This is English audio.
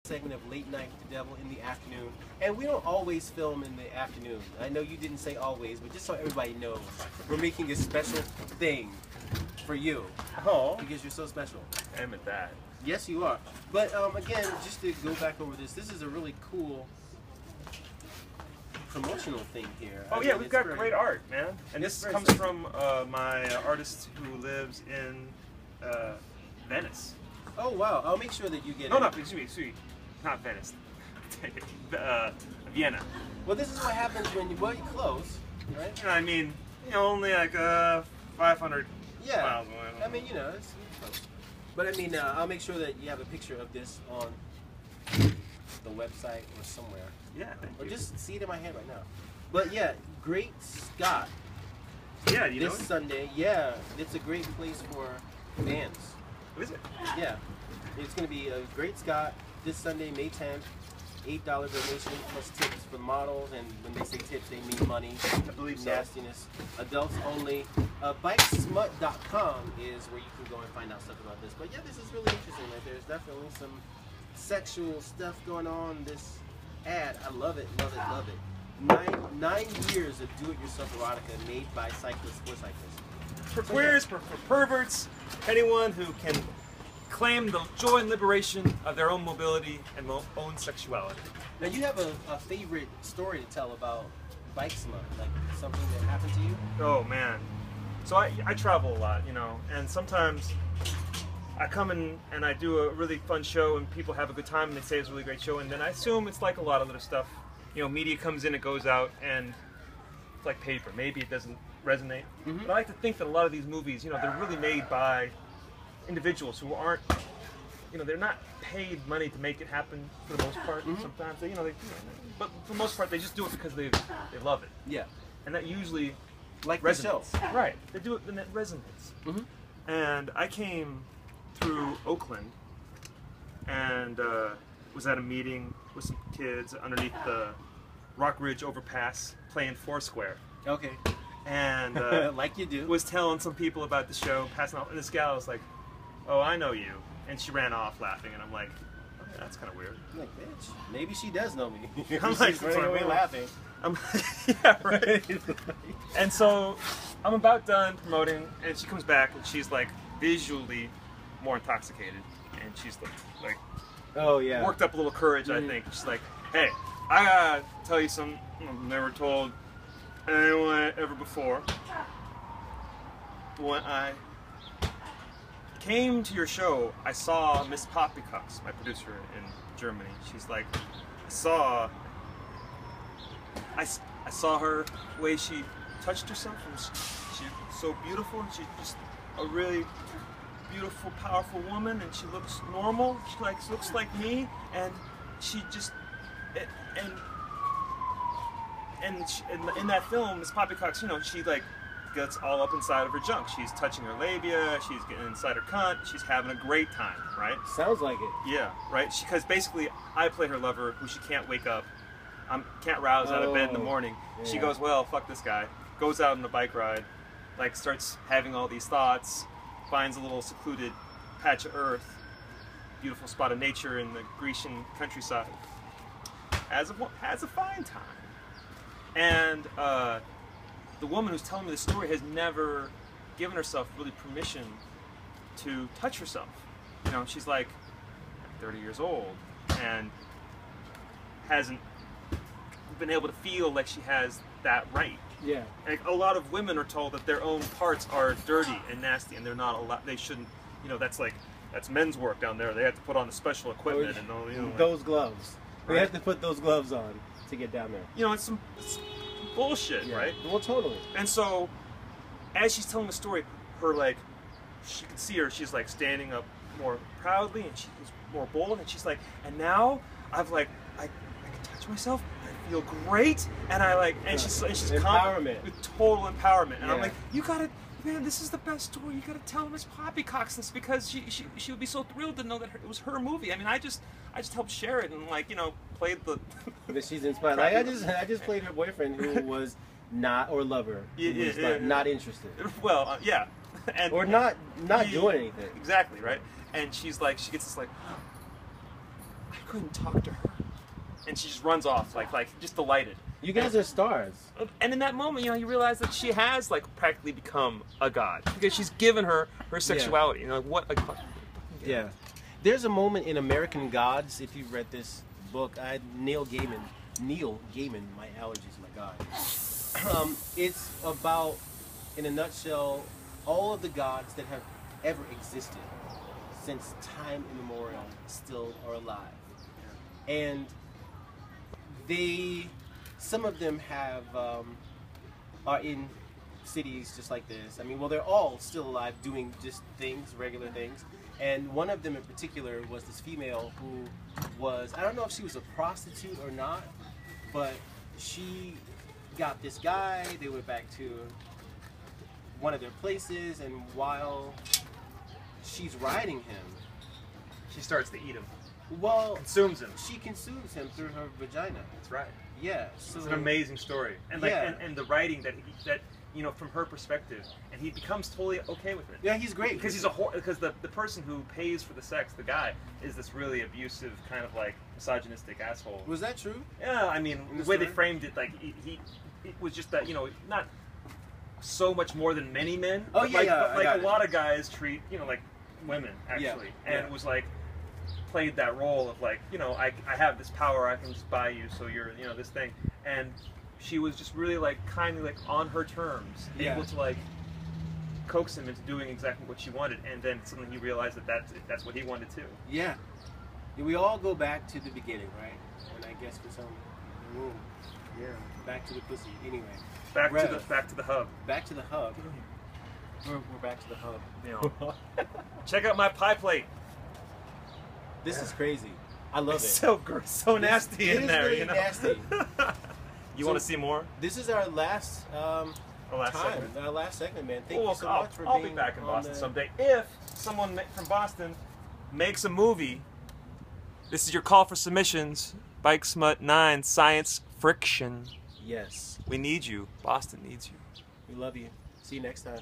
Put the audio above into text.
Segment of Late Night with the Devil in the afternoon, and we don't always film in the afternoon. I know you didn't say always, but just so everybody knows, we're making a special thing for you. Oh, because you're so special. I admit that. Yes, you are. But again, just to go back over this is a really cool promotional thing here. Oh yeah, we've got great art, man. And this comes from my artist who lives in Venice. Oh wow! I'll make sure that you get. No, excuse me, not Venice. Vienna. Well, this is what happens when you close, right? I mean, only like 500 miles away. I mean, it's close. But I mean, I'll make sure that you have a picture of this on the website or somewhere. Yeah, thank you. Or just see it in my head right now. But yeah, Great Scott. Yeah, you know this Sunday. Yeah, it's a great place for bands. What is it? Yeah, it's going to be a Great Scott this Sunday, May 10th. $8 donation plus tips for models, and when they say tips, they mean money. I believe so. Nastiness. Adults only. BikeSmut.com is where you can go and find out stuff about this. But yeah, this is really interesting. Like, there's definitely some sexual stuff going on in this ad. I love it, love it, love it. Nine years of do-it-yourself erotica made by cyclists for cyclists. For queers, for perverts, anyone who can claim the joy and liberation of their own mobility and own sexuality. Now you have a favorite story to tell about Bike Smut, like something that happened to you? Oh man. So I travel a lot, and sometimes I come in and I do a really fun show and people have a good time and they say it's a really great show, and then I assume it's like a lot of other stuff. Media comes in, it goes out, and it's like paper. Maybe it doesn't resonate. Mm-hmm. But I like to think that a lot of these movies, they're really made by individuals who aren't, they're not paid money to make it happen for the most part. Mm-hmm. Sometimes they, but for the most part they just do it because they love it. Yeah. And that usually like resonates. The show. Right. They do it and it resonates. Mm-hmm. And I came through Oakland and was at a meeting with some kids underneath the Rock Ridge overpass playing Foursquare. Okay. And like you do. Was telling some people about the show, passing off, and this gal was like, "Oh, I know you," and she ran off laughing, and I'm like, "Oh, yeah, that's kind of weird." I'm like, bitch, maybe she does know me. I'm like, running away laughing. I'm yeah, right. And so I'm about done promoting, and she comes back, and she's like visually more intoxicated, and she's like oh yeah, worked up a little courage, I think. She's like, "Hey, I gotta tell you something I've never told anyone ever before. When I came to your show, I saw Miss Poppycocks, my producer in Germany. She's like, I saw her way she touched herself, and she's so beautiful, and she's just a really beautiful, powerful woman, and she looks normal. She looks like me, and she just and in that film, Miss Poppycocks, she gets all up inside of her junk. She's touching her labia, she's getting inside her cunt, she's having a great time, right? Sounds like it. Yeah, right? Because basically, I play her lover who she can't wake up, can't rouse out of bed in the morning. Yeah. She goes, well, fuck this guy. Goes out on a bike ride, starts having all these thoughts, finds a little secluded patch of earth, beautiful spot of nature in the Grecian countryside. Has a fine time. And the woman who's telling me the story has never given herself really permission to touch herself. She's like 30 years old and hasn't been able to feel like she has that right. Yeah. Like, a lot of women are told that their own parts are dirty and nasty, and they're not allowed. They shouldn't. That's men's work down there. They have to put on the special equipment and all. Those gloves. Right? They have to put those gloves on to get down there. It's bullshit, yeah. Right? Well, totally. And so, as she's telling the story, she can see her. She's standing up more proudly, and she's more bold, and she's like, and now I can touch myself. I feel great, and and she's empowerment, total empowerment, and yeah. I'm like, you gotta. Man, this is the best story. You gotta tell Miss Poppycocks this, because she would be so thrilled to know that it was her movie. I mean, I just helped share it and played the. But she's inspired. I just played her boyfriend who was not, or lover, not interested. Well, yeah, and or not doing anything. Exactly right. And she gets this I couldn't talk to her. And she just runs off, like just delighted. You guys are stars. And in that moment, you realize that she has like practically become a god because she's given her sexuality. You know, what a fucking yeah. There's a moment in American Gods, if you've read this book, Neil Gaiman, my allergies, my God. It's about, in a nutshell, all of the gods that have ever existed since time immemorial still are alive. And some of them are in cities just like this. I mean, well, they're all still alive doing just things, regular things. And one of them in particular was this female who was, I don't know if she was a prostitute or not, but she got this guy, they went back to one of their places, and while she's riding him, she starts to eat him. Well, consumes him. She consumes him through her vagina. That's right. Yeah. So it's an amazing story, and like, and the writing that from her perspective, and he becomes totally okay with it. Yeah, he's great because because the person who pays for the sex, the guy, is this really abusive kind of like misogynistic asshole. Was that true? Yeah, I mean the way they framed it, like it was just that not so much more than many men. Oh but like a lot of guys treat like women actually, and it was like played that role of like I have this power, I can just buy you, so you're this thing, and she was just really like kindly like on her terms able to like coax him into doing exactly what she wanted, and then suddenly he realized that that's what he wanted too. Yeah, we all go back to the beginning, right? And I guess for some, back to the pussy. Anyway, back to the hub. Back to the hub. We're back to the hub. Check out my pie plate. This is crazy. I love it. So nasty in there. Really nasty. You want to see more? This is our last segment. Our last segment, man. Thank you so much for being I'll be back in Boston someday. If someone from Boston makes a movie, this is your call for submissions. Bike Smut 9, Science Friction. Yes. We need you. Boston needs you. We love you. See you next time.